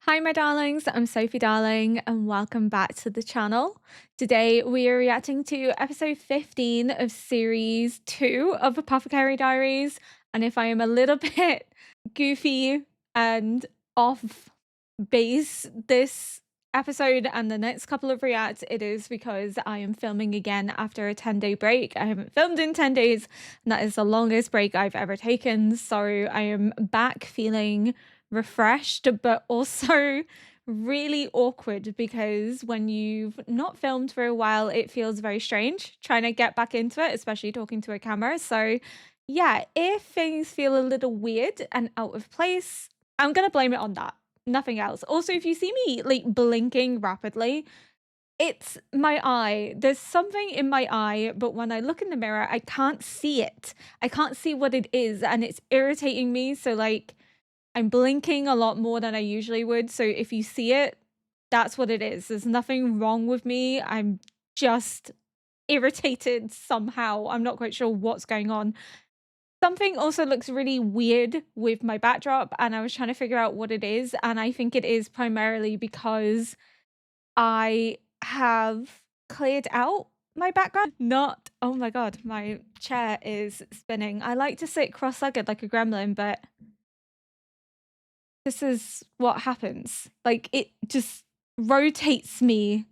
Hi, my darlings. I'm Sophie Darling, and welcome back to the channel. Today, we are reacting to episode 15 of series 2 of Apothecary Diaries. And if I am a little bit goofy and off base this episode and the next couple of reacts, it is because I am filming again after a 10-day break. I haven't filmed in 10 days, and that is the longest break I've ever taken. So I am back feeling refreshed, but also really awkward because when you've not filmed for a while, it feels very strange trying to get back into it, especially talking to a camera. So yeah, if things feel a little weird and out of place, I'm gonna blame it on that, nothing else. Also, if you see me like blinking rapidly, it's my eye. There's something in my eye, but when I look in the mirror, I can't see it. I can't see what it is, and it's irritating me. So like I'm blinking a lot more than I usually would, so if you see it, that's what it is. There's nothing wrong with me. I'm just irritated somehow. I'm not quite sure what's going on. Something also looks really weird with my backdrop, and I was trying to figure out what it is, and I think it is primarily because I have cleared out my background. Not, oh my god, my chair is spinning. I like to sit cross-legged like a gremlin, but this is what happens. Like, it just rotates me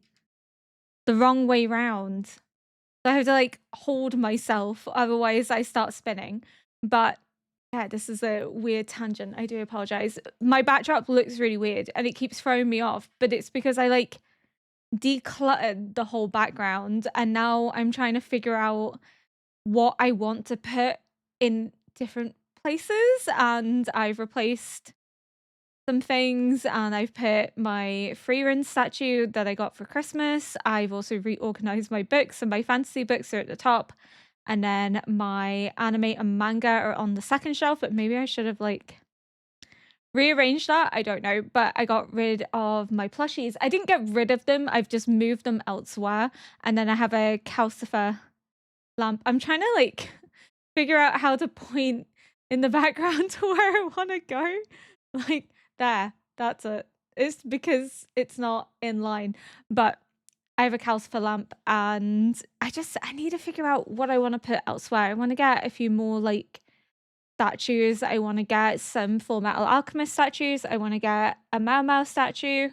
the wrong way round. So I have to like hold myself, otherwise I start spinning. But yeah, this is a weird tangent. I do apologize. My backdrop looks really weird and it keeps throwing me off, but it's because I like decluttered the whole background and now I'm trying to figure out what I want to put in different places, and I've replaced some things, and I've put my Freerin statue that I got for Christmas. I've also reorganized my books, and my fantasy books are at the top, and then my anime and manga are on the second shelf, but maybe I should have like rearranged that. I don't know, but I got rid of my plushies. I didn't get rid of them, I've just moved them elsewhere, and then I have a calcifer lamp. I'm trying to like figure out how to point in the background to where I want to go. Like there, that's it. It's because it's not in line. But I have a calcifer lamp and I need to figure out what I want to put elsewhere. I want to get a few more like statues. I want to get some Full Metal Alchemist statues. I want to get a Mau Mau statue.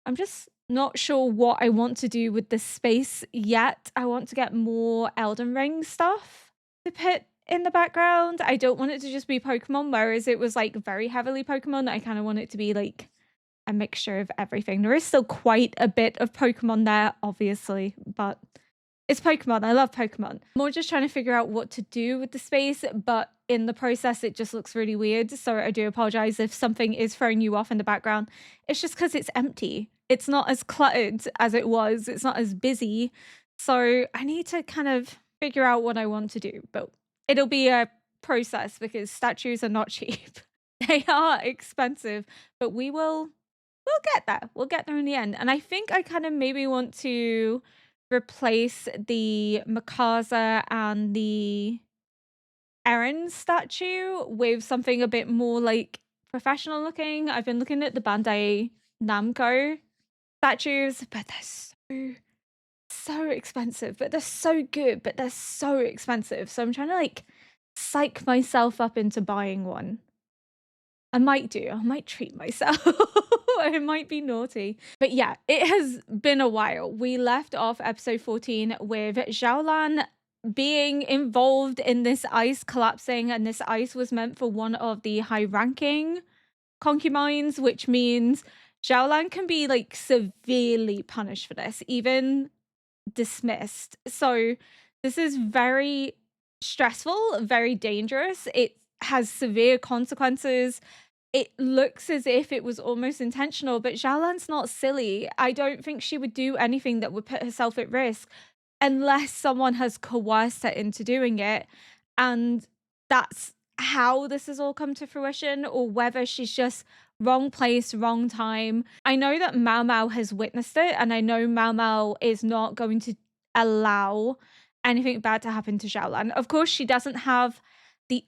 I'm just not sure what I want to do with this space yet. I want to get more Elden Ring stuff to put in the background. I don't want it to just be Pokemon, whereas it was like very heavily Pokemon. I kind of want it to be like a mixture of everything. There is still quite a bit of Pokemon there, obviously, but it's Pokemon. I love Pokemon. More just trying to figure out what to do with the space, but in the process, it just looks really weird. So I do apologize if something is throwing you off in the background. It's just because it's empty. It's not as cluttered as it was. It's not as busy. So I need to kind of figure out what I want to do, but it'll be a process because statues are not cheap. They are expensive, but we'll get there. We'll get there in the end. And I think I kind of maybe want to replace the Mikasa and the Eren statue with something a bit more like professional looking. I've been looking at the Bandai Namco statues, but they're so expensive, but they're so good, but they're so expensive. So I'm trying to like psych myself up into buying one. I might do. I might treat myself. I might be naughty. But yeah, it has been a while. We left off episode 14 with XIAOLAN being involved in this ice collapsing, and this ice was meant for one of the high-ranking concubines, which means XIAOLAN can be like severely punished for this, even dismissed. So this is very stressful, very dangerous. It has severe consequences. It looks as if it was almost intentional, but XIAOLAN's not silly. I don't think she would do anything that would put herself at risk unless someone has coerced her into doing it. And that's how this has all come to fruition, or whether she's just wrong place, wrong time. I know that Mau Mau has witnessed it, and I know Mau Mau is not going to allow anything bad to happen to XIAOLAN. Of course, she doesn't have the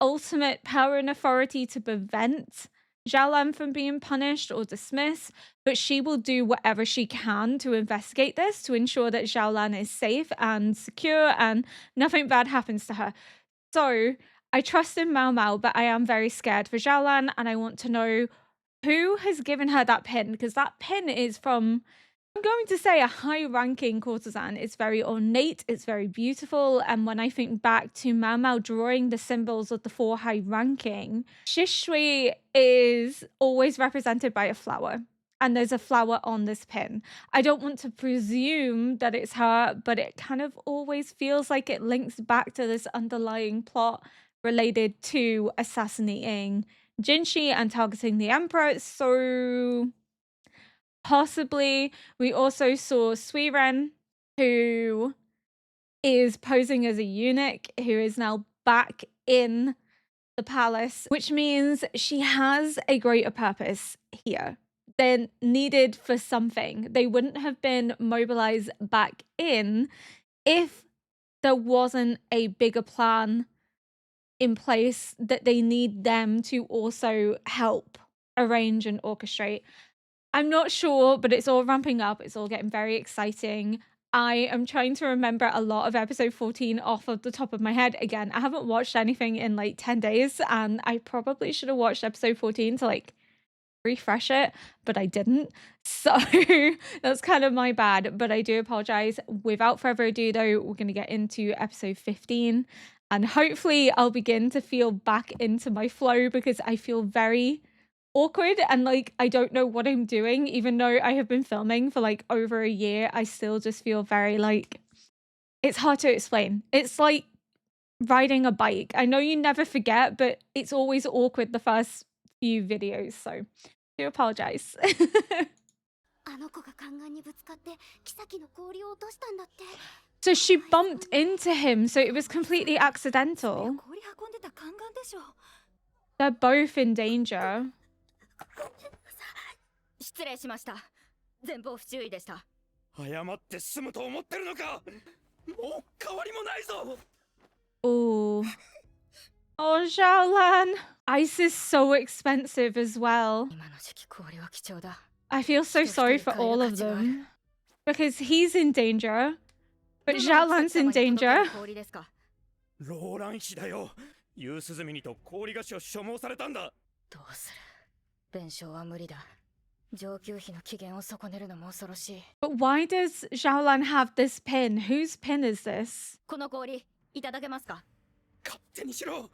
ultimate power and authority to prevent Xiaolan from being punished or dismissed, but she will do whatever she can to investigate this to ensure that Xiaolan is safe and secure and nothing bad happens to her. So I trust in Mao Mao, but I am very scared for Xiaolan, and I want to know who has given her that pin, because that pin is from, I'm going to say, a high-ranking courtesan. It's very ornate, it's very beautiful, and when I think back to Mao Mao drawing the symbols of the 4 high-ranking, Shishui is always represented by a flower, and there's a flower on this pin. I don't want to presume that it's her, but it kind of always feels like it links back to this underlying plot related to assassinating Jinshi and targeting the Emperor, so possibly. We also saw Suiren, who is posing as a eunuch, who is now back in the palace, which means she has a greater purpose here. They're needed for something. They wouldn't have been mobilized back in if there wasn't a bigger plan in place that they need them to also help arrange and orchestrate. I'm not sure, but it's all ramping up. It's all getting very exciting. I am trying to remember a lot of episode 14 off of the top of my head. Again, I haven't watched anything in like 10 days, and I probably should have watched episode 14 to like refresh it, but I didn't. So that's kind of my bad, but I do apologize. Without further ado, though, we're going to get into episode 15, and hopefully I'll begin to feel back into my flow, because I feel very awkward and like I don't know what I'm doing. Even though I have been filming for like over a year, I still just feel very like, it's hard to explain. It's like riding a bike. I know you never forget, but it's always awkward the first few videos, so I do apologize. So she bumped into him, so it was completely accidental. They're both in danger. 失礼しました。前方不注意でした。謝って済むと思ってるのか。もう変わりもないぞ。Oh. Oh, Xiaolan. Ice is so expensive as well. I feel so sorry for all of them. Because he's in danger. But Xiaolan's in danger. ローラン妃だよ。夕涼みにと氷菓子を所望されたんだ。どうする。弁償は無理だ。 But why does Xiaolan have this pin? Whose pin is this? この氷いただけますか？勝手にしろ。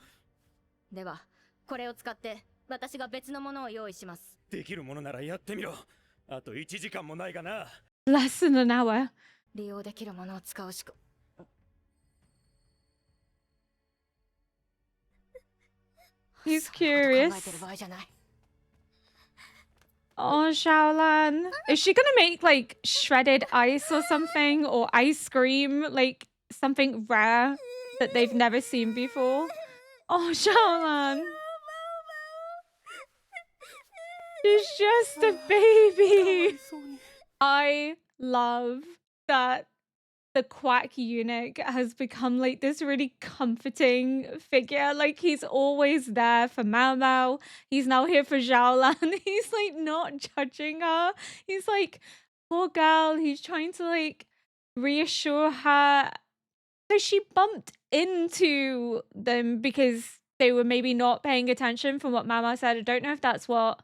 ではこれを使って私が別のものを用意します。できるものならやってみろ。あと1時間もないかな。Less than an hour. 利用できるものを使うしか。He's curious. Oh, Xiaolan. Is she gonna make like shredded ice or something? Or ice cream? Like something rare that they've never seen before? Oh, Xiaolan. She's just a baby. I love that the quack eunuch has become like this really comforting figure. Like he's always there for Mao Mao. He's now here for Xiaolan. He's like not judging her. He's like, poor girl. He's trying to like reassure her. So she bumped into them because they were maybe not paying attention from what Mao Mao said. I don't know if that's what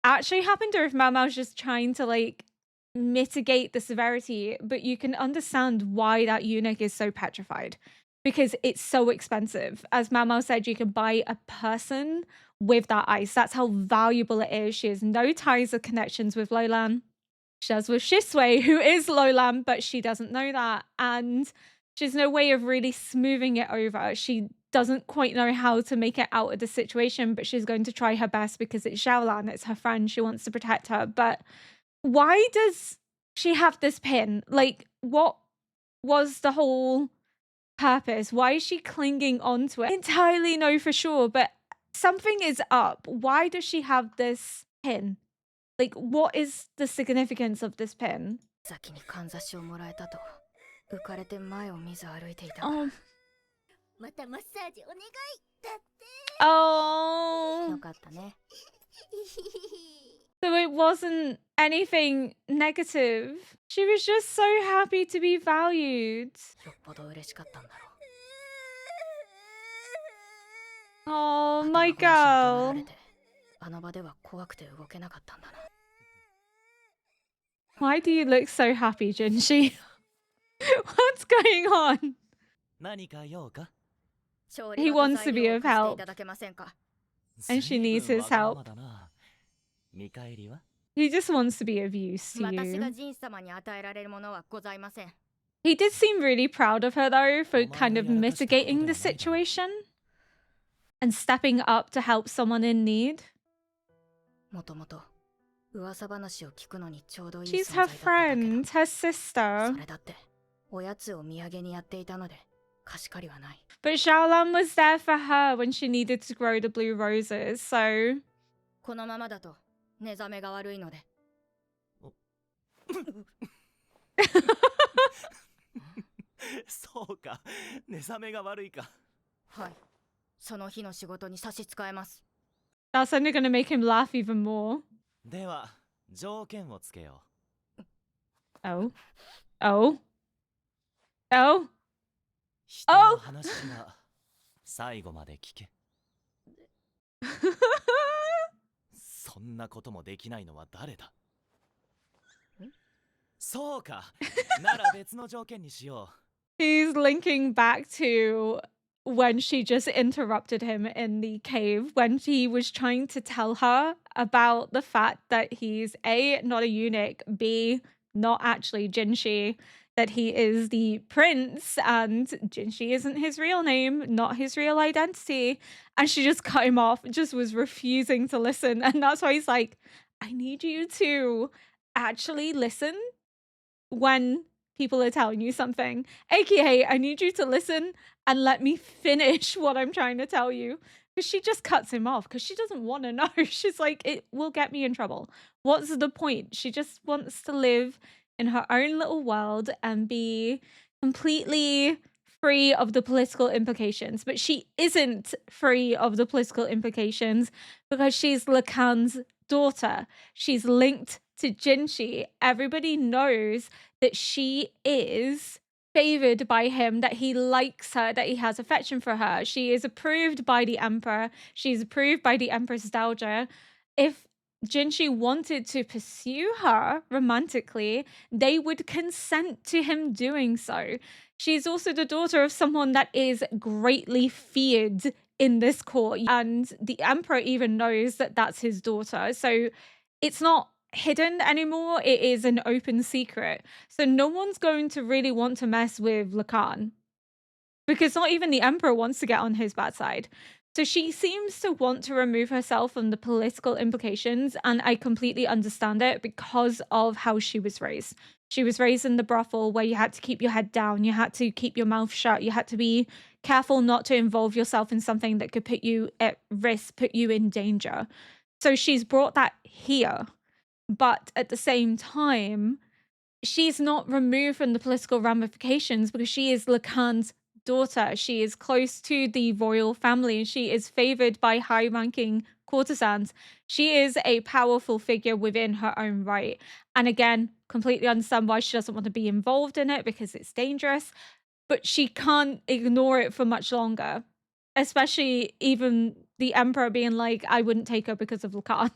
actually happened or if Mao Mao's just trying to like mitigate the severity, but you can understand why that eunuch is so petrified because it's so expensive. As Mao Mao said, you can buy a person with that ice. That's how valuable it is. She has no ties or connections with Lolan. She does with Shisui, who is Lolan, but she doesn't know that, and she has no way of really smoothing it over. She doesn't quite know how to make it out of the situation, but she's going to try her best because it's Xiaolan, it's her friend, she wants to protect her. But why does she have this pin? Like, what was the whole purpose? Why is she clinging onto it? I entirely know for sure, but something is up. Why does she have this pin? Like, what is the significance of this pin? Oh. Oh. So it wasn't anything negative. She was just so happy to be valued. よっぽど嬉しかったんだろう。 Oh, 頭 my ごなしに止めら girl. れて、あの場では怖くて動けなかったんだな。 Why do you look so happy, Jinshi? What's going on? 何か用か He wants to be of help, and she needs his 随分わがま help. まだな見返りは He just wants to be of use to 私が you. ジン様に与えられるものはございません。 He did seem really proud of her, though, for kind of お前がやらかしたことではないだろう。 mitigating the situation and stepping up to help someone in need. もともと噂話を聞くのにちょうどいい She's 存在 her だっただけ friend, だ。 her sister. それだっておやつを土産にやっていたので貸し借りはない。 But XIAOLAN was there for her when she needed to grow the blue roses, so... このままだと寝覚めが悪いので。そうか寝覚めが悪いかはい。その日の仕事に差し支えます。 That's only going to make him laugh even more. では条件をつけよ Oh. Oh. Oh. う人の話は最後まで聞けそんなこともできないのは誰だそうかなら別の条件にしよ He's linking back to when she just interrupted him in the cave when he was trying to tell her about the fact that he's A, not a eunuch, B, not actually Jinshi, that he is the prince and Jinshi isn't his real name, not his real identity. And she just cut him off, just was refusing to listen. And that's why he's like, I need you to actually listen when people are telling you something, aka I need you to listen and let me finish what I'm trying to tell you, because she just cuts him off because she doesn't want to know. She's like, it will get me in trouble. What's the point? She just wants to live in her own little world and be completely free of the political implications, but she isn't free of the political implications because she's Lacan's daughter. She's linked to Jinshi. Everybody knows that she is favored by him, that he likes her, that he has affection for her. She is approved by the emperor. She's approved by the Empress Dowager. If Jinshi wanted to pursue her romantically, they would consent to him doing so. She's also the daughter of someone that is greatly feared in this court, and the emperor even knows that that's his daughter. So it's not hidden anymore. It is an open secret. So no one's going to really want to mess with Lacan, because not even the emperor wants to get on his bad side. So she seems to want to remove herself from the political implications, and I completely understand it because of how she was raised. She was raised in the brothel where you had to keep your head down, you had to keep your mouth shut, you had to be careful not to involve yourself in something that could put you at risk, put you in danger. So she's brought that here. But at the same time, she's not removed from the political ramifications because she is Lacan's daughter. She is close to the royal family and she is favored by high-ranking courtesans. She is a powerful figure within her own right. And again, completely understand why she doesn't want to be involved in it because it's dangerous, but she can't ignore it for much longer. Especially even the emperor being like, I wouldn't take her because of Lacan.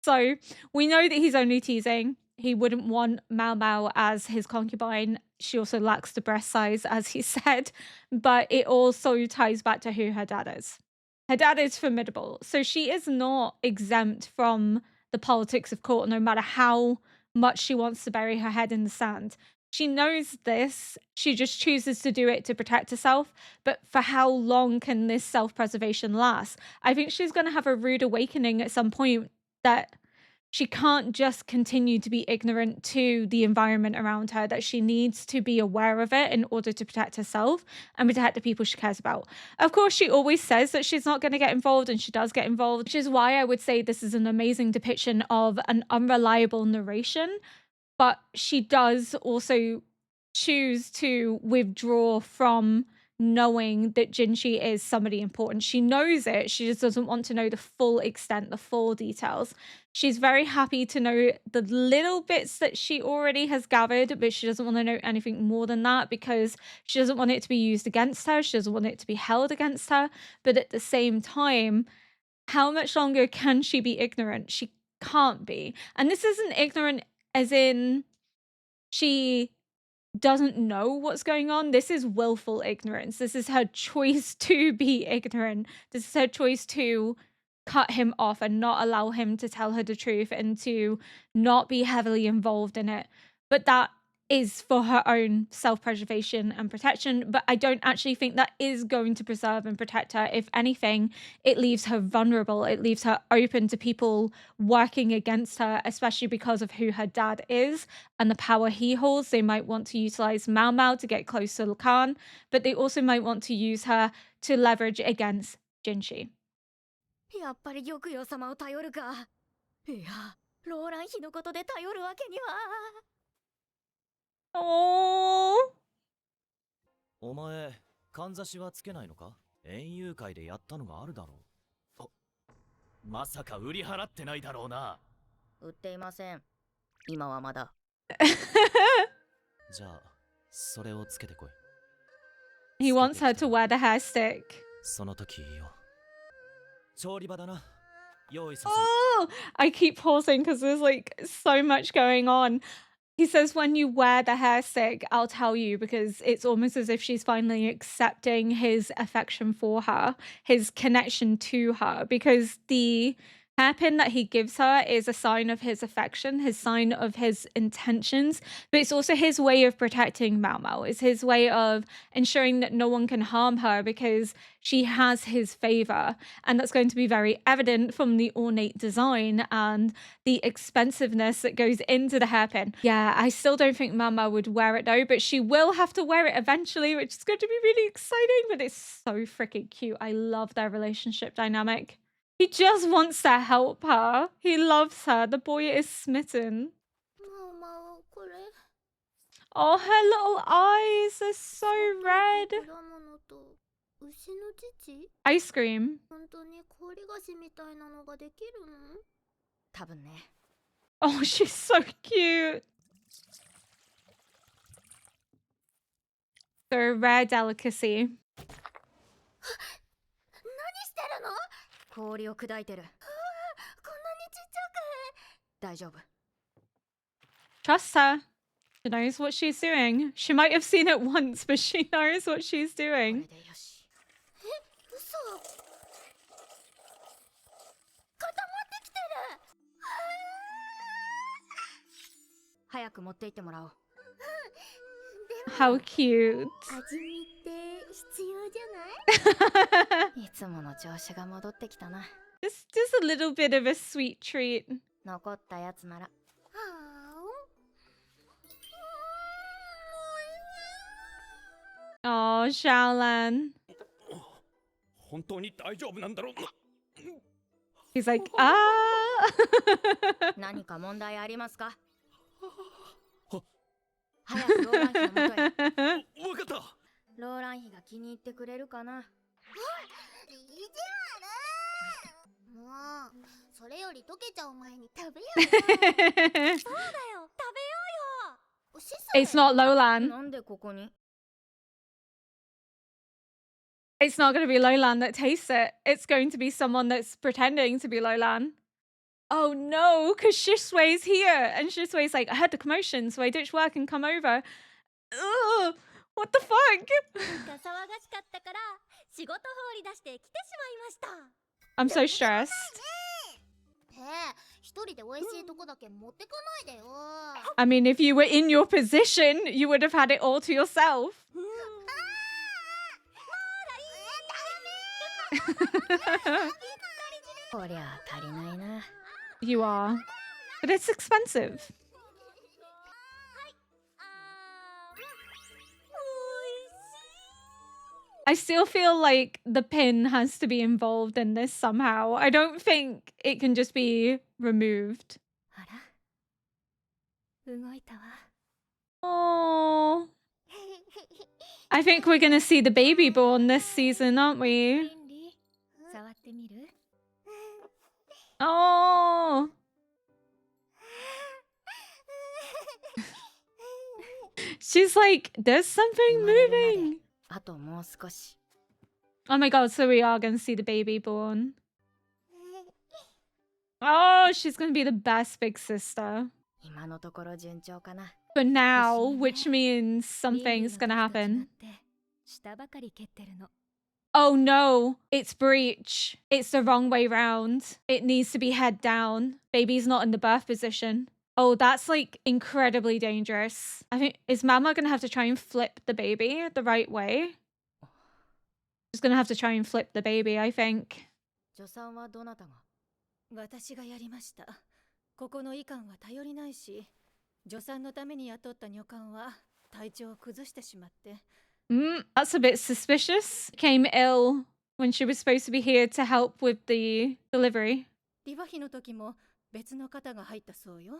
So we know that he's only teasing. He wouldn't want Mao Mao as his concubine. She also lacks the breast size, as he said. But it also ties back to who her dad is. Her dad is formidable. So she is not exempt from the politics of court, no matter how much she wants to bury her head in the sand. She knows this. She just chooses to do it to protect herself. But for how long can this self-preservation last? I think she's going to have a rude awakening at some point that she can't just continue to be ignorant to the environment around her, that she needs to be aware of it in order to protect herself and protect the people she cares about. Of course, she always says that she's not going to get involved, and she does get involved, which is why I would say this is an amazing depiction of an unreliable narration, but she does also choose to withdraw from knowing that Jinshi is somebody important. She knows it. She just doesn't want to know the full extent, the full details. She's very happy to know the little bits that she already has gathered, but she doesn't want to know anything more than that because she doesn't want it to be used against her. She doesn't want it to be held against her. But at the same time, how much longer can she be ignorant? She can't be. And this isn't ignorant as in she doesn't know what's going on. This is willful ignorance. This is her choice to be ignorant. This is her choice to cut him off and not allow him to tell her the truth and to not be heavily involved in it. But that is for her own self-preservation and protection. But I don't actually think that is going to preserve and protect her. If anything, it leaves her vulnerable. It leaves her open to people working against her, especially because of who her dad is and the power he holds. They might want to utilize Mao Mao to get close to Lacan, but they also might want to use her to leverage against Jinshi. やっぱり玉葉様を頼るか。いや、ローラン妃のことで頼るわけには。Oh. お前、かんざしはつけないのか？園遊会でやったのがあるだろう。まさか売り払ってないだろうな。売っていません。今はまだ。じゃあ、それをつけてこHe い。wants her to wear the hair stick. その時よ。調理場だな。用意させる。Oh, I keep pausing because there's like so much going on. He says, when you wear the hair stick, I'll tell you, because it's almost as if she's finally accepting his affection for her, his connection to her, because the hairpin that he gives her is a sign of his affection, his sign of his intentions, but it's also his way of protecting Mao Mao. It's his way of ensuring that no one can harm her because she has his favor. And that's going to be very evident from the ornate design and the expensiveness that goes into the hairpin. Yeah, I still don't think Mao Mao would wear it though, but she will have to wear it eventually, which is going to be really exciting, but it's so freaking cute. I love their relationship dynamic. He just wants to help her. He loves her. The boy is smitten. Oh, her little eyes are so red. Ice cream. Oh, she's so cute. They're a rare delicacy. 氷を砕いてる。こんなにちっちゃく。大丈夫。Trust her. She knows what she's doing. She might have seen it once, but she knows what she's doing. これでよし。嘘。固まってきてる。早く持って行ってもらおう。How cute. 味見って必要じゃない？いつもの調子が戻ってきたな。Just a little bit of a sweet treat. 残ったやつなら。Oh, XIAOLAN. 本当に大丈夫なんだろう。He's like, ah. 何か問題ありますか？早くローラン妃の元へ。わかった。ローラン妃が気に入ってくれるかな。意地悪。もうそれより溶けちゃう前に食べようよ。そうだよ、食べようよ。It's not Lolan. なんでここに？ It's not going to be Lolan that tastes it. It's going to be someone that's pretending to be Lolan. Oh no, because Shisue's here. And Shisue's like, I heard the commotion, so I ditched work and come over. Ugh, what the fuck? I'm so stressed. I mean, if you were in your position, you would have had it all to yourself. You are. But it's expensive. I still feel like the pin has to be involved in this somehow. I don't think it can just be removed. Oh. I think we're gonna see the baby born this season, aren't we? 触ってみる Oh, she's like, there's something 生まれるまで moving. あともう少し Oh my god, so we are gonna see the baby born. Oh, she's gonna be the best big sister. 今のところ順調かな For now, 不思議ね。 which means リンリー something's の gonna 時と違っ happen. て下ばかり蹴ってるの Oh no, it's breach. It's the wrong way round. It needs to be head down. Baby's not in the birth position. Oh, that's like incredibly dangerous. I think, is Mama gonna have to try and flip the baby the right way? She's gonna have to try and flip the baby, I think. 助産はどなたが私がやりましたここの医官は頼りないし助産のために雇った女官は体調を崩してしまって That's a bit suspicious. Came ill when she was supposed to be here to help with the delivery. リバヒの時も別の方が入ったそうよ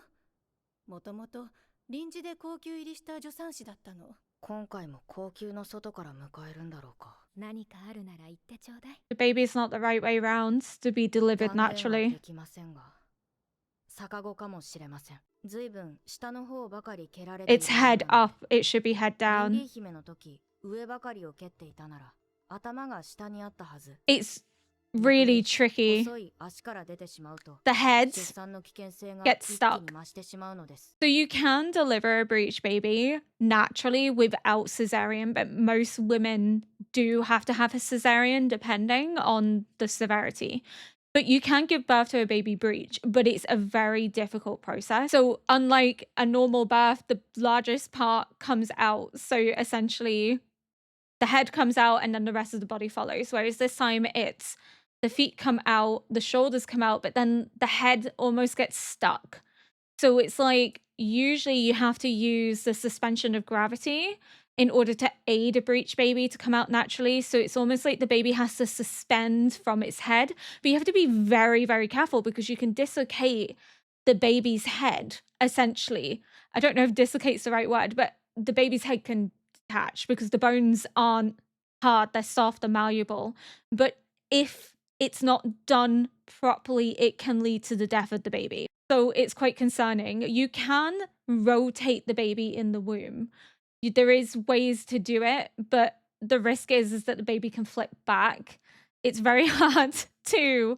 もともと臨時で高級入りした助産師だったの今回も高級の外から迎えるんだろうか何かあるなら言ってちょうだい The baby's not the right way round to be delivered 断言は naturally. できませんが逆子かもしれませんずいぶん下の方ばかり蹴られている It's head ようなの up. It should be head リンリー down. 姫の時上ばかりを蹴っていたなら頭が下にあったはず It's really tricky. 細い足から出てしまうと The head 出産の危険性が gets 一気 stuck. に増してしまうのです So you can deliver a breech baby naturally without cesarean, but most women do have to have a cesarean depending on the severity. But you can give birth to a baby breech, but it's a very difficult process. So unlike a normal birth, the largest part comes out. So essentially the head comes out and then the rest of the body follows. Whereas this time it's the feet come out, the shoulders come out, but then the head almost gets stuck. So it's like usually you have to use the suspension of gravity in order to aid a breech baby to come out naturally. So it's almost like the baby has to suspend from its head. But you have to be very, very careful because you can dislocate the baby's head, essentially. I don't know if dislocate's the right word, but the baby's head can detach because the bones aren't hard, they're soft, they're malleable. But if it's not done properly, it can lead to the death of the baby. So it's quite concerning. You can rotate the baby in the womb. There is ways to do it, but the risk is that the baby can flip back. It's very hard to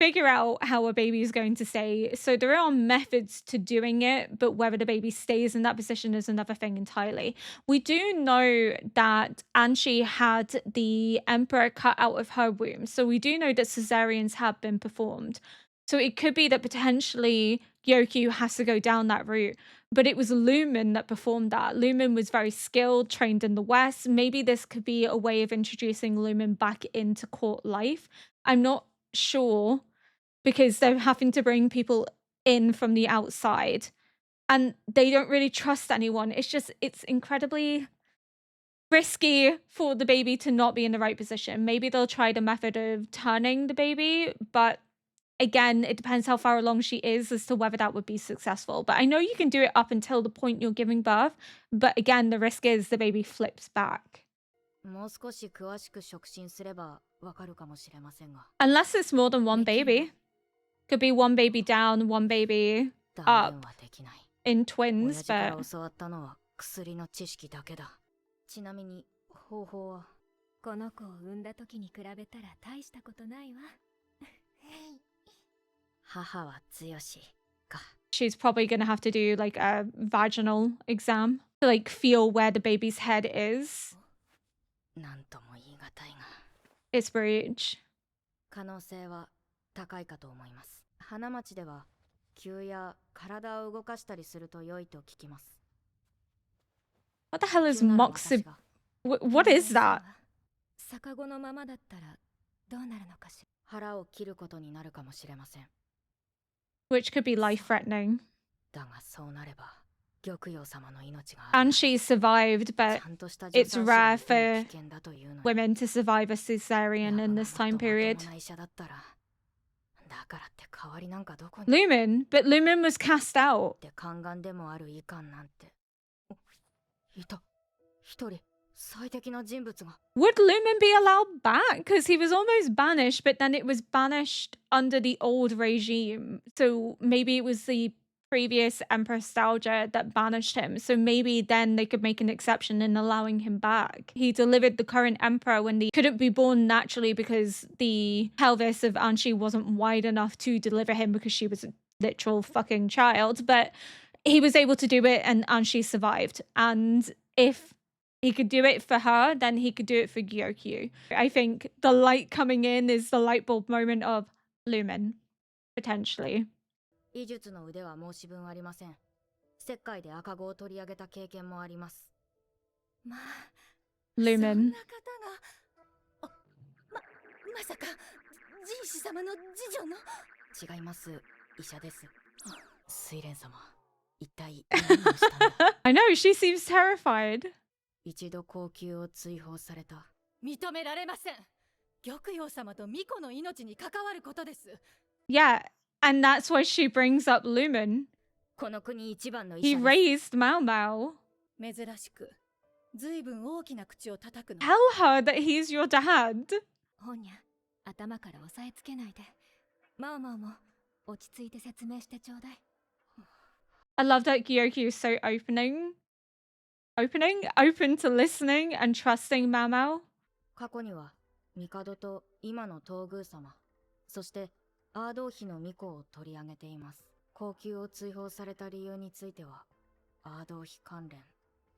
figure out how a baby is going to stay. So there are methods to doing it, but whether the baby stays in that position is another thing entirely. We do know that Anshi had the emperor cut out of her womb. So we do know that cesareans have been performed. So it could be that potentially Gyokyu has to go down that route. But it was Lumen that performed that. Lumen was very skilled, trained in the West. Maybe this could be a way of introducing Lumen back into court life. I'm not sure because they're having to bring people in from the outside and they don't really trust anyone. It's incredibly risky for the baby to not be in the right position. Maybe they'll try the method of turning the baby, but again, it depends how far along she is as to whether that would be successful. But I know you can do it up until the point you're giving birth. But again, the risk is the baby flips back. もう少し詳しく触診すればわかるかもしれませんが Unless it's more than one baby. Could be one baby down, one baby 断 up 言はできない in 親 twins. 父から But 教わったのは薬の知識だけだちなみに方法はこの子を産んだ時に比べたら大したことないわ母は強しか she's probably going to have to do like a vaginal exam to like feel where the baby's head is. なんとも言い難いが It's breech. 可能性は高いかと思います花町では急や体を動かしたりすると良いと聞きます What the hell is 急なら moxib? 私が What is that? 逆子のままだったらどうなるのかしら腹を切ることになるかもしれません Which could be life threatening. だがそうなれば玉葉様の命が And she survived, but ちゃんとした助 it's 産師が rare いても for 危険だというのに women to survive a cesarean in this time もっとま period. ともな医者だったらだからって代わりなんかどこに Lumen? But Lumen was cast out. って宦官でもある医官なんておいた一人最適な人物が。 Would Lumen be allowed back? Because he was almost banished, but then it was banished under the old regime. So maybe it was the previous Emperor Nostalgia that banished him. So maybe then they could make an exception in allowing him back. He delivered the current emperor when they couldn't be born naturally because the pelvis of Anshi wasn't wide enough to deliver him because she was a literal fucking child. But he was able to do it and Anshi survived. And if he could do it for her, then he could do it for Gyokyu. I think the light coming in is the light bulb moment of Lumen, potentially. 医術の腕は申し分ありません。石灰で赤子を取り上げた経験もあります。まあ、そん Lumen. な方が。まさか、人士様の次女の。違います。医者です。睡蓮様、一体何をしたんだ。I know, she seems terrified. 一度高級を追放された。認められません。玉葉様と巫女の命に関わることです。Yeah, and that's why she brings up Lumen. この国一番の医 He 者です。 raised Mao Mao. 珍しく、ずいぶん大きな口を叩くの。 Tell her that he's your dad. ほんにゃ、頭から押さえつけないで。マオマオも落ち着いて説明してちょうだい。I love that Gyokyu is so open to listening and trusting Mao Mao. 過去には、帝と今の東宮様、そしてアードー妃の巫女を取り上げています。高級を追放された理由については、アードー妃関連。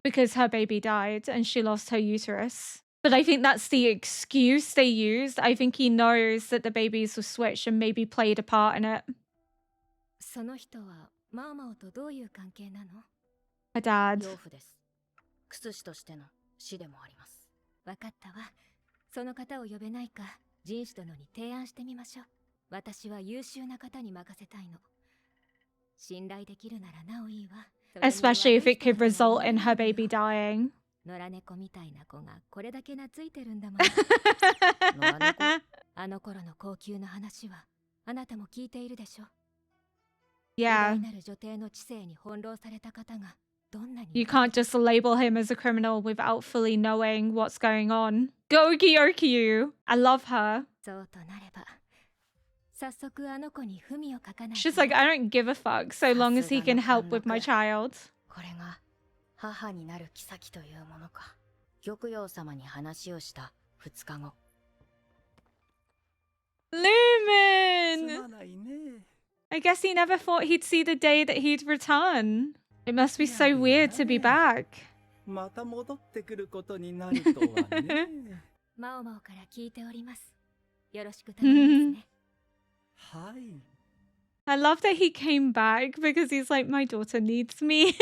Because her baby died and she lost her uterus. But I think that's the excuse they used. I think he knows that the babies were switched and maybe played a part in it. その人はマオマオとどういう関係なの？ Her dad. 養父です。薬師としての師でもあります。わかったわ。その方を呼べないか、人士殿に提案してみましょう。私は優秀な方に任せたいの。信頼できるならなおいいわ。 Especially if it could result in her baby dying. 野良猫みたいな子がこれだけ懐いてるんだもん。野良猫？あの頃の高級の話はあなたも聞いているでしょ。Yeah. 偉大なる女帝の知性に翻弄された方がどんなに You can't just label him as a criminal without fully knowing what's going on. Go Gyokyu. I love her. そうとなれば、早速あの子に文を書かないと。 She's like, I don't give a fuck so long as he can help with my child. これが母になる妃というものか。玉葉様に話をした2日後。Lumen! ないね。 I guess he never thought he'd see the day that he'd return. It must be so weird to be back. また戻ってくることになるとはね。マオマオから聞いております。よろしく頼みますね。はい。 I love that he came back because he's like, my daughter needs me.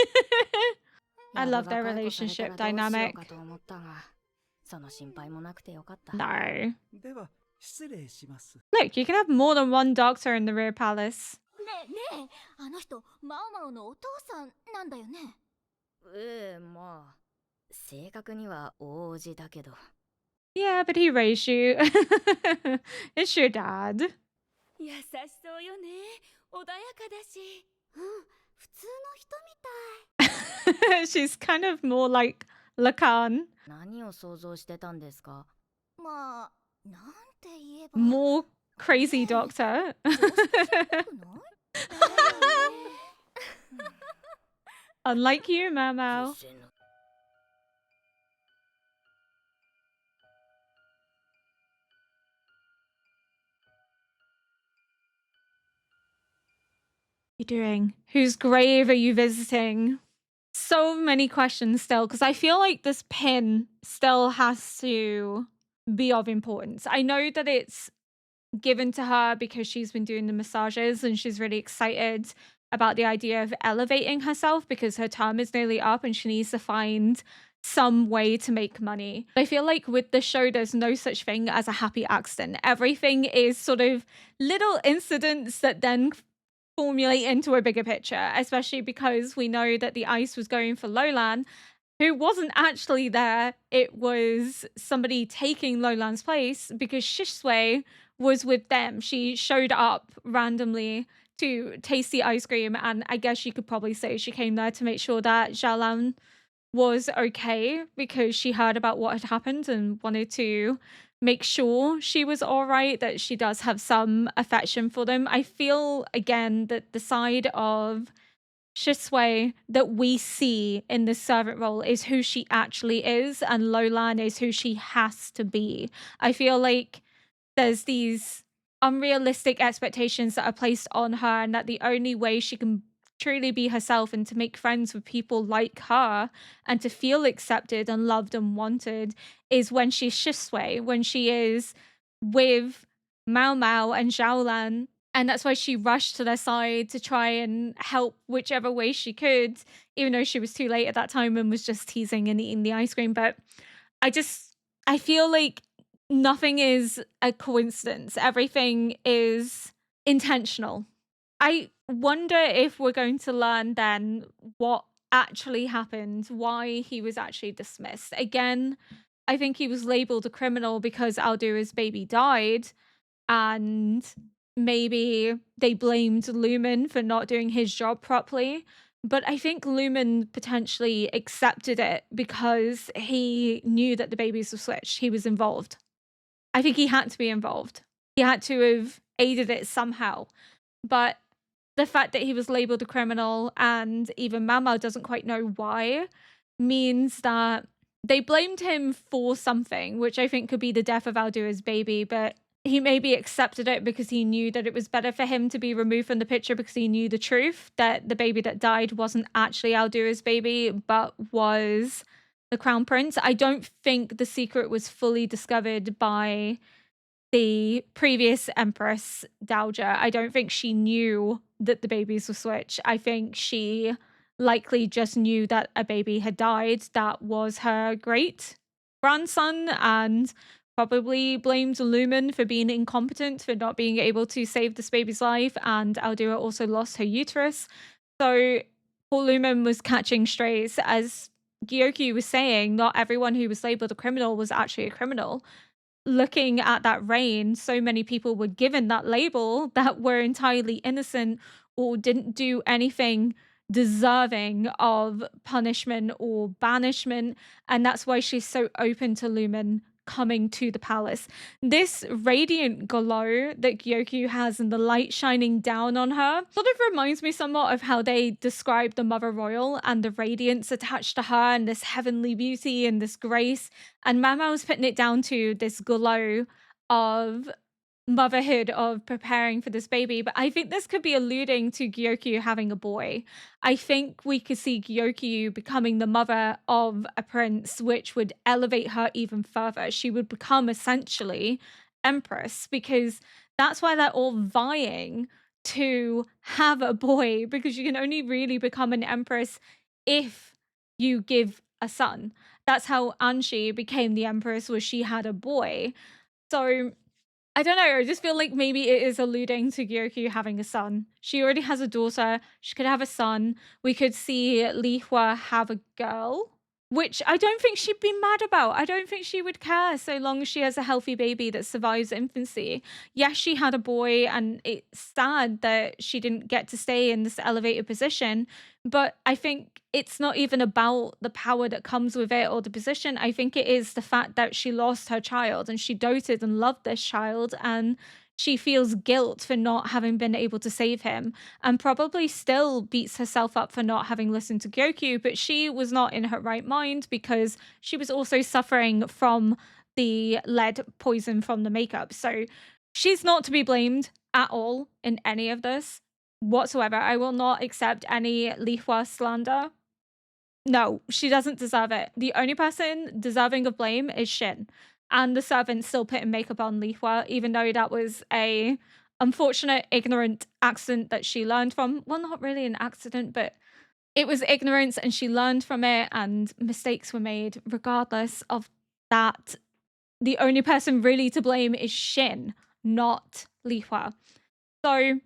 I love their relationship dynamic. その心配もなくてよかった。 No. では失礼します。 Look, you can have more than one doctor in the rear palace. ねえ、あの人マオマオのお父さんなんだよね。まあ正確には大叔父だけど。 Yeah, but he raised you. It's your dad. 優しそうよね。穏やかだし。普通の人みたい。 She's kind of more like Lacan. 何を想像してたんですか？まあ、なんて言えば。 More crazy doctor. Unlike you, Mamo. You doing? Whose grave are you visiting? So many questions still, because I feel like this pin still has to be of importance. I know that it's given to her because she's been doing the massages and she's really excited about the idea of elevating herself because her term is nearly up and she needs to find some way to make money. I feel like with the show, there's no such thing as a happy accident. Everything is sort of little incidents that then formulate into a bigger picture, especially because we know that the ice was going for Lolan, who wasn't actually there. It was somebody taking Lolan's place because Shisui was with them. She showed up randomly to taste the ice cream, and I guess you could probably say she came there to make sure that XIAOLAN was okay because she heard about what had happened and wanted to make sure she was all right, that she does have some affection for them. I feel, again, that the side of Shisui that we see in the servant role is who she actually is, and Lolan is who she has to be. I feel like there's these unrealistic expectations that are placed on her, and that the only way she can truly be herself and to make friends with people like her and to feel accepted and loved and wanted is when she's Shisui, when she is with Mao Mao and Xiaolan. And that's why she rushed to their side to try and help whichever way she could, even though she was too late at that time and was just teasing and eating the ice cream. But I feel like nothing is a coincidence. Everything is intentional. I wonder if we're going to learn then what actually happened, why he was actually dismissed. Again, I think he was labeled a criminal because Aldura's baby died, and maybe they blamed Lumen for not doing his job properly. But I think Lumen potentially accepted it because he knew that the babies were switched. He was involved. I think he had to be involved. He had to have aided it somehow. But the fact that he was labeled a criminal and even Mama doesn't quite know why means that they blamed him for something, which I think could be the death of Aldura's baby, but he maybe accepted it because he knew that it was better for him to be removed from the picture because he knew the truth, that the baby that died wasn't actually Aldura's baby, but was the Crown Prince. I don't think the secret was fully discovered by the previous Empress Dowager. I don't think she knew that the babies were switched. I think she likely just knew that a baby had died that was her great grandson, and probably blamed Lumen for being incompetent, for not being able to save this baby's life, and Aldura also lost her uterus. So poor Lumen was catching strays. As Gyokyu was saying, not everyone who was labeled a criminal was actually a criminal. Looking at that reign, so many people were given that label that were entirely innocent or didn't do anything deserving of punishment or banishment, and that's why she's so open to Lumen coming to the palace. This radiant glow that Gyokyu has and the light shining down on her sort of reminds me somewhat of how they describe the Mother Royal and the radiance attached to her and this heavenly beauty and this grace. And Mama was putting it down to this glow of motherhood, of preparing for this baby. But I think this could be alluding to Gyokyu having a boy. I think we could see Gyokyu becoming the mother of a prince, which would elevate her even further. She would become essentially Empress, because that's why they're all vying to have a boy, because you can only really become an Empress if you give a son. That's how Anshi became the Empress, was she had a boy. So I don't know, I just feel like maybe it is alluding to Gyokyu having a son. She already has a daughter, she could have a son. We could see Li Hua have a girl, which I don't think she'd be mad about. I don't think she would care so long as she has a healthy baby that survives infancy. Yes, she had a boy, and it's sad that she didn't get to stay in this elevated position, but I think it's not even about the power that comes with it or the position. I think it is the fact that she lost her child, and she doted and loved this child, and she feels guilt for not having been able to save him, and probably still beats herself up for not having listened to Gyokyu, but she was not in her right mind because she was also suffering from the lead poison from the makeup. So she's not to be blamed at all in any of this whatsoever. I will not accept any Li Hua slander. No, she doesn't deserve it. The only person deserving of blame is Shin. And the servant still putting makeup on Li Hua, even though that was a unfortunate, ignorant accident that she learned from. Well, not really an accident, but it was ignorance and she learned from it, and mistakes were made. Regardless of that, the only person really to blame is Shin, not Li Hua. So,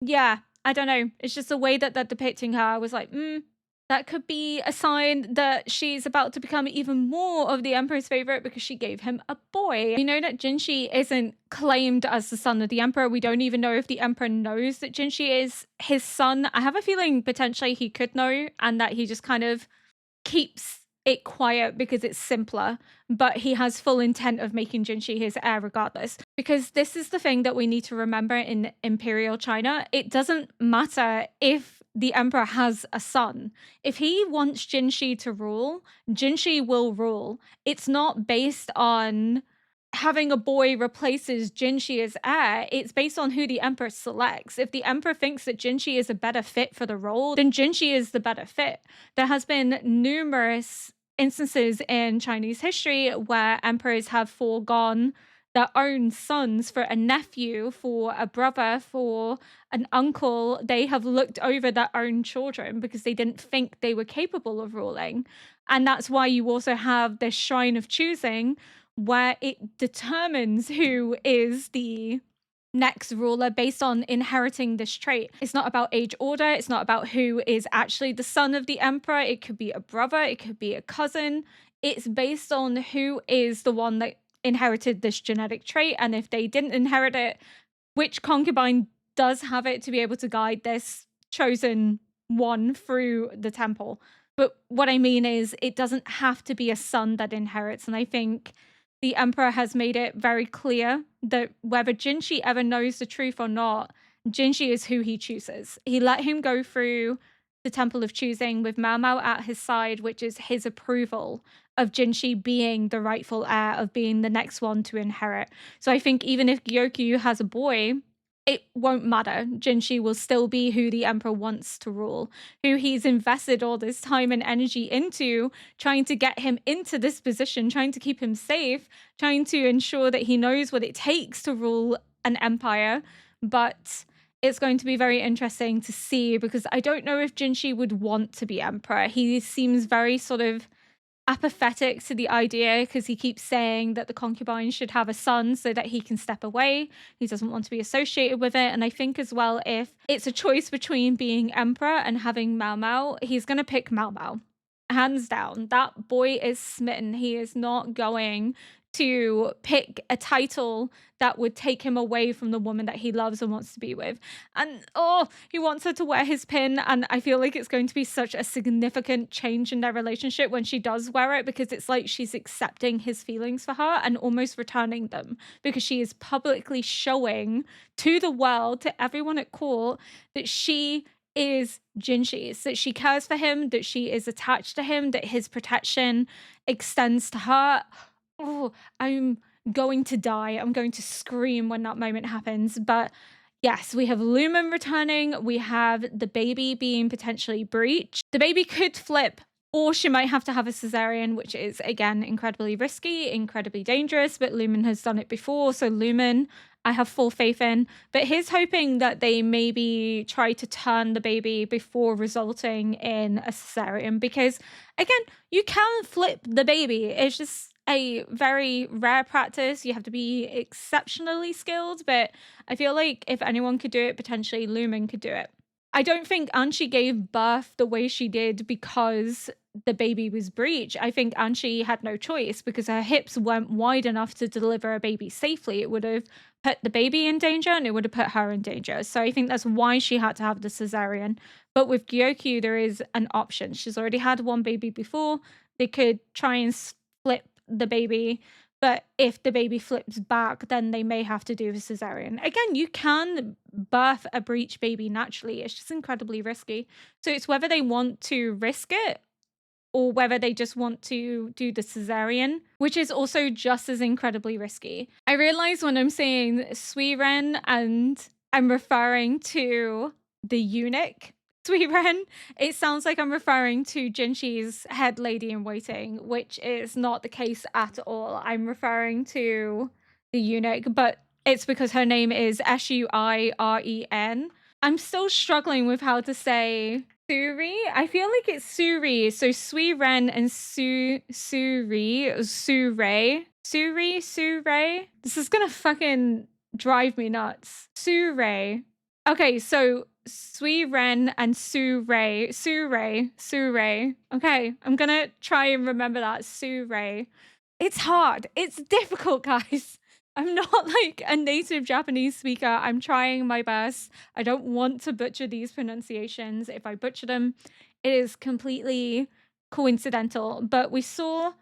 yeah, I don't know. It's just the way that they're depicting her. I was like, that could be a sign that she's about to become even more of the Emperor's favorite because she gave him a boy. We know that Jinshi isn't claimed as the son of the Emperor. We don't even know if the Emperor knows that Jinshi is his son. I have a feeling potentially he could know, and that he just kind of keeps it quiet because it's simpler, but he has full intent of making Jinshi his heir regardless. Because this is the thing that we need to remember in Imperial China. It doesn't matter if the emperor has a son. If he wants Jinshi to rule, Jinshi will rule. It's not based on having a boy replaces Jinshi as heir. It's based on who the emperor selects. If the emperor thinks that Jinshi is a better fit for the role, then Jinshi is the better fit. There has been numerous instances in Chinese history where emperors have foregone their own sons for a nephew, for a brother, for an uncle. They have looked over their own children because they didn't think they were capable of ruling. And that's why you also have this shrine of choosing, where it determines who is the next ruler based on inheriting this trait. It's not about age order. It's not about who is actually the son of the emperor. It could be a brother. It could be a cousin. It's based on who is the one that inherited this genetic trait. And if they didn't inherit it, which concubine does have it to be able to guide this chosen one through the temple. But what I mean is, it doesn't have to be a son that inherits. And I think the emperor has made it very clear that whether Jinshi ever knows the truth or not, Jinshi is who he chooses. He let him go through the Temple of Choosing with Mao Mao at his side, which is his approval of Jinshi being the rightful heir, of being the next one to inherit. So I think even if Gyokyu has a boy, it won't matter. Jinshi will still be who the emperor wants to rule, who he's invested all this time and energy into, trying to get him into this position, trying to keep him safe, trying to ensure that he knows what it takes to rule an empire. But it's going to be very interesting to see, because I don't know if Jinshi would want to be emperor. He seems very sort of apathetic to the idea, because he keeps saying that the concubine should have a son so that he can step away. He doesn't want to be associated with it. And I think as well, if it's a choice between being emperor and having Mao Mao, he's going to pick Mao Mao. Hands down. That boy is smitten. He is not going to pick a title that would take him away from the woman that he loves and wants to be with. And he wants her to wear his pin, and I feel like it's going to be such a significant change in their relationship when she does wear it, because it's like she's accepting his feelings for her and almost returning them, because she is publicly showing to the world, to everyone at court, that she is Jinshi's, that she cares for him, that she is attached to him, that his protection extends to her. I'm going to die. I'm going to scream when that moment happens. But yes, we have Lumen returning. We have the baby being potentially breached. The baby could flip, or she might have to have a cesarean, which is, again, incredibly risky, incredibly dangerous. But Lumen has done it before. So Lumen, I have full faith in. But he's hoping that they maybe try to turn the baby before resulting in a cesarean. Because, again, you can flip the baby. It's just a very rare practice. You have to be exceptionally skilled, but I feel like if anyone could do it, potentially Lumen could do it. I don't think Anshi gave birth the way she did because the baby was breech. I think Anshi had no choice, because her hips weren't wide enough to deliver a baby safely. It would have put the baby in danger, and it would have put her in danger. So I think that's why she had to have the cesarean. But with Gyokyu, there is an option. She's already had one baby before. They could try and flip the baby, but if the baby flips back, then they may have to do a cesarean. Again, you can birth a breech baby naturally. It's just incredibly risky. So it's whether they want to risk it or whether they just want to do the cesarean, which is also just as incredibly risky. I realize when I'm saying Suiren and I'm referring to the eunuch Suiren, it sounds like I'm referring to Jinshi's head lady in waiting, which is not the case at all. I'm referring to the eunuch, but it's because her name is Suiren. I'm still struggling with how to say Suri. I feel like it's Suri. So Suiren and Suri. This is gonna fucking drive me nuts. Sure. Okay, so Suiren and Sure. Okay, I'm gonna try and remember that. Sure. It's hard. It's difficult, guys. I'm not like a native Japanese speaker. I'm trying my best. I don't want to butcher these pronunciations. If I butcher them, it is completely coincidental, but we saw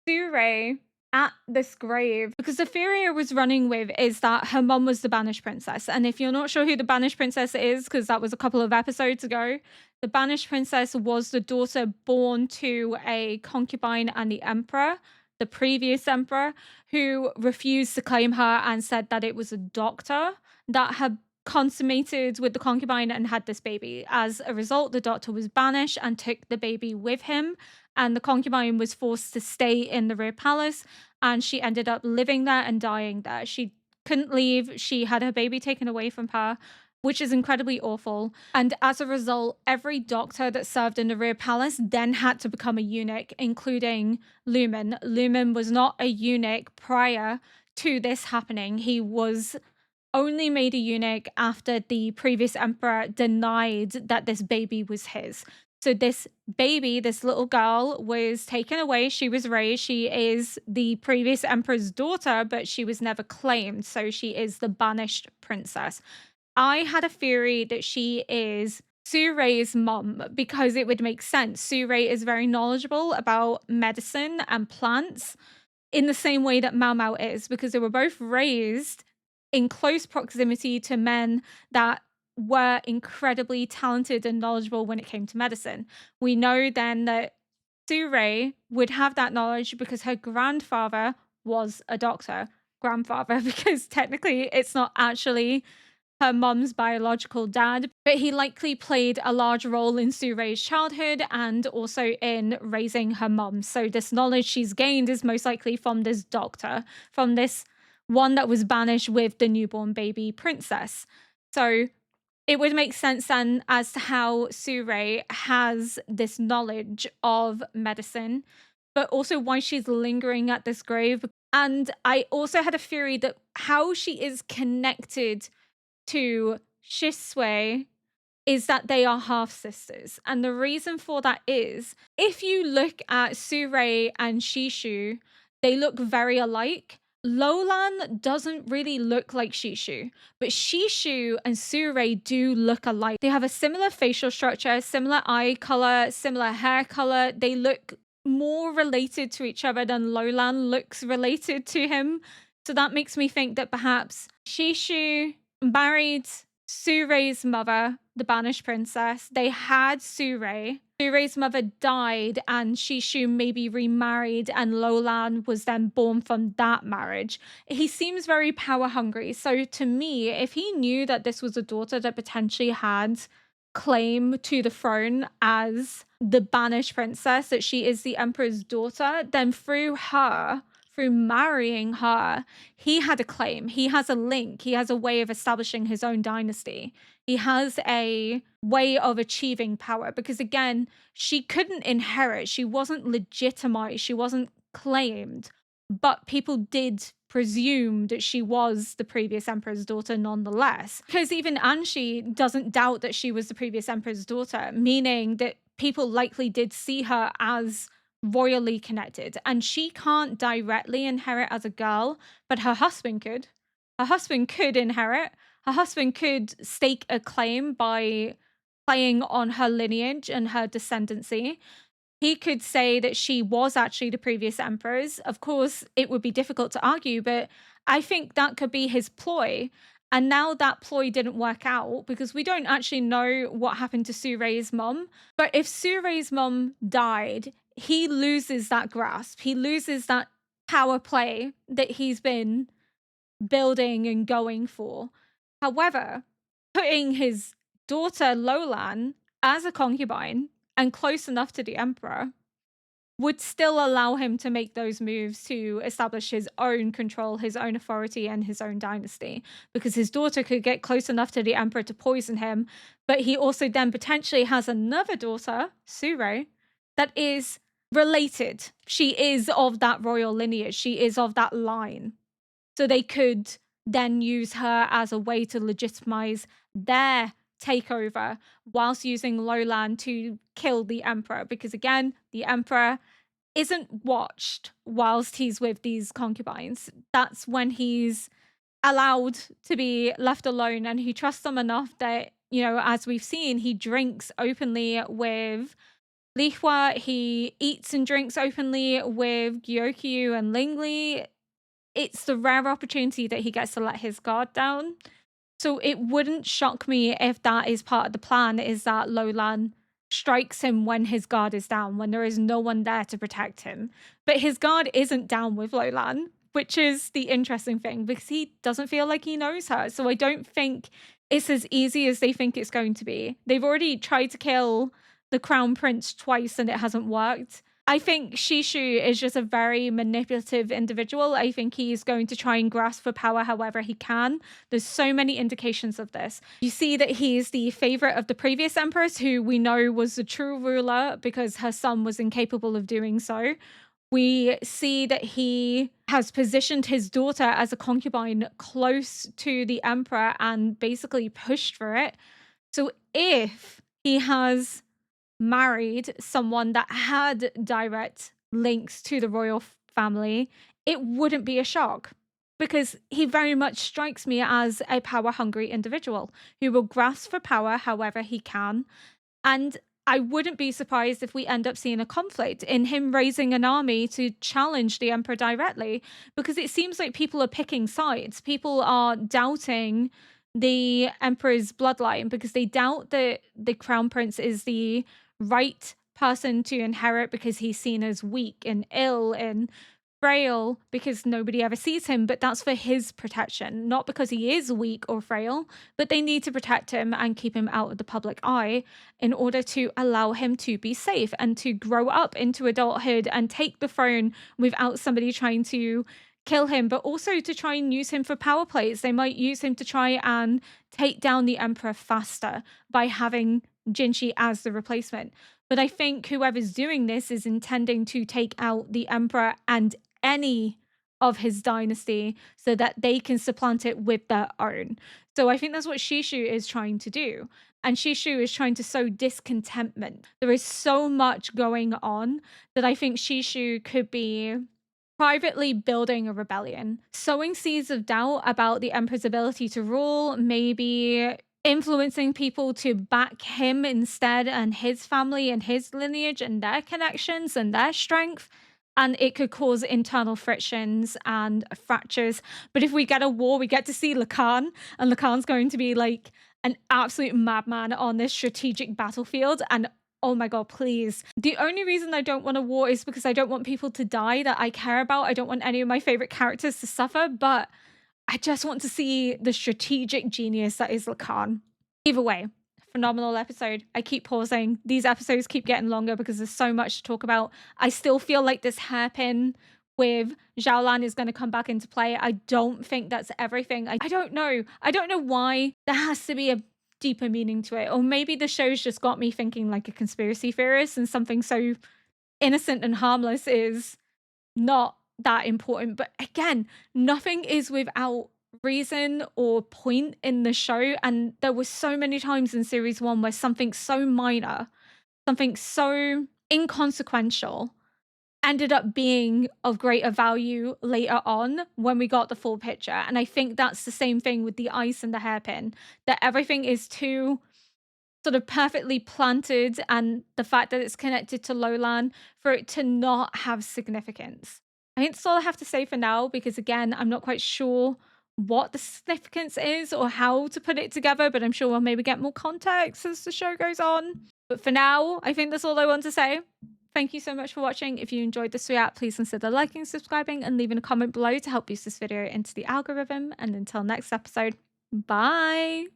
Sure at this grave because the theory I was running with is that her mom was the banished princess. And if you're not sure who the banished princess is, because that was a couple of episodes ago, the banished princess was the daughter born to a concubine and the emperor, the previous emperor, who refused to claim her and said that it was a doctor that had consummated with the concubine and had this baby. As a result, the doctor was banished and took the baby with him, and the concubine was forced to stay in the rear palace, and she ended up living there and dying there. She couldn't leave. She had her baby taken away from her, which is incredibly awful. And as a result, every doctor that served in the rear palace then had to become a eunuch, including Lumen. Lumen was not a eunuch prior to this happening. He was only made a eunuch after the previous emperor denied that this baby was his. So this baby, this little girl, was taken away. She was raised. She is the previous emperor's daughter, but she was never claimed. So she is the banished princess. I had a theory that she is Surei's mom because it would make sense. Surei is very knowledgeable about medicine and plants in the same way that Mao Mao is, because they were both raised in close proximity to men that were incredibly talented and knowledgeable when it came to medicine. We know then that Surei would have that knowledge because her grandfather was a doctor. Grandfather, because technically it's not actually her mom's biological dad, but he likely played a large role in Surei's childhood and also in raising her mom. So this knowledge she's gained is most likely from this doctor, from this one that was banished with the newborn baby princess. So it would make sense then as to how Surei has this knowledge of medicine, but also why she's lingering at this grave. And I also had a theory that how she is connected to Shisui is that they are half sisters. And the reason for that is if you look at Surei and Shishu, they look very alike. Lolan doesn't really look like Shishu, but Shishu and Surei do look alike. They have a similar facial structure, similar eye color, similar hair color. They look more related to each other than Lolan looks related to him. So that makes me think that perhaps Shishu married Surei's mother, the banished princess. They had Surei. Surei's mother died, and Shishu maybe remarried, and Lolan was then born from that marriage. He seems very power hungry. So to me, if he knew that this was a daughter that potentially had claim to the throne as the banished princess, that she is the emperor's daughter, then through marrying her, he had a claim. He has a link. He has a way of establishing his own dynasty. He has a way of achieving power because, again, she couldn't inherit. She wasn't legitimized. She wasn't claimed. But people did presume that she was the previous emperor's daughter nonetheless. Because even Anshi doesn't doubt that she was the previous emperor's daughter, meaning that people likely did see her as royally connected, and she can't directly inherit as a girl, but her husband could. Her husband could inherit. Her husband could stake a claim by playing on her lineage and her descendancy. He could say that she was actually the previous emperor's. Of course, it would be difficult to argue, but I think that could be his ploy. And now that ploy didn't work out because we don't actually know what happened to Surei's mom. But if Surei's mom died, he loses that grasp. He loses that power play that he's been building and going for. However, putting his daughter Lolan as a concubine and close enough to the emperor would still allow him to make those moves to establish his own control, his own authority, and his own dynasty. Because his daughter could get close enough to the emperor to poison him, but he also then potentially has another daughter, Surei, that is related. She is of that royal lineage. She is of that line. So they could then use her as a way to legitimize their takeover whilst using Lolan to kill the emperor, because again, the emperor isn't watched whilst he's with these concubines. That's when he's allowed to be left alone, and he trusts them enough that, you know, as we've seen, he drinks openly with Li Hua, he eats and drinks openly with Gyokyu and Lingli. It's the rare opportunity that he gets to let his guard down. So it wouldn't shock me if that is part of the plan, is that Lolan strikes him when his guard is down, when there is no one there to protect him. But his guard isn't down with Lolan, which is the interesting thing, because he doesn't feel like he knows her. So I don't think it's as easy as they think it's going to be. They've already tried to kill the Crown Prince twice and it hasn't worked. I think Shishu is just a very manipulative individual. I think he's going to try and grasp for power however he can. There's so many indications of this. You see that he's the favorite of the previous empress, who we know was the true ruler because her son was incapable of doing so. We see that he has positioned his daughter as a concubine close to the emperor and basically pushed for it. So if he has married someone that had direct links to the royal family, it wouldn't be a shock, because he very much strikes me as a power-hungry individual who will grasp for power however he can. And I wouldn't be surprised if we end up seeing a conflict in him raising an army to challenge the emperor directly, because it seems like people are picking sides. People are doubting the emperor's bloodline because they doubt that the crown prince is the right person to inherit, because he's seen as weak and ill and frail because nobody ever sees him. But that's for his protection, not because he is weak or frail, but they need to protect him and keep him out of the public eye in order to allow him to be safe and to grow up into adulthood and take the throne without somebody trying to kill him, but also to try and use him for power plays. They might use him to try and take down the emperor faster by having Jinshi as the replacement. But I think whoever's doing this is intending to take out the emperor and any of his dynasty so that they can supplant it with their own. So I think that's what Shishu is trying to do. And Shishu is trying to sow discontentment. There is so much going on that I think Shishu could be privately building a rebellion, sowing seeds of doubt about the emperor's ability to rule, maybe influencing people to back him instead and his family and his lineage and their connections and their strength. And it could cause internal frictions and fractures. But if we get a war, we get to see Lacan, and Lacan's going to be like an absolute madman on this strategic battlefield. And oh my god, please. The only reason I don't want a war is because I don't want people to die that I care about. I don't want any of my favorite characters to suffer, but I just want to see the strategic genius that is Lacan. Either way, phenomenal episode. I keep pausing. These episodes keep getting longer because there's so much to talk about. I still feel like this hairpin with XIAOLAN is going to come back into play. I don't think that's everything. I don't know. I don't know why there has to be a deeper meaning to it. Or maybe the show's just got me thinking like a conspiracy theorist, and something so innocent and harmless is not that important. But again, nothing is without reason or point in the show. And there were so many times in series 1 where something so minor, something so inconsequential ended up being of greater value later on when we got the full picture. And I think that's the same thing with the ice and the hairpin, that everything is too sort of perfectly planted, and the fact that it's connected to Lolan for it to not have significance. I think that's all I have to say for now, because again, I'm not quite sure what the significance is or how to put it together, but I'm sure we'll maybe get more context as the show goes on. But for now, I think that's all I want to say. Thank you so much for watching. If you enjoyed this react, please consider liking, subscribing, and leaving a comment below to help boost this video into the algorithm. And until next episode, bye!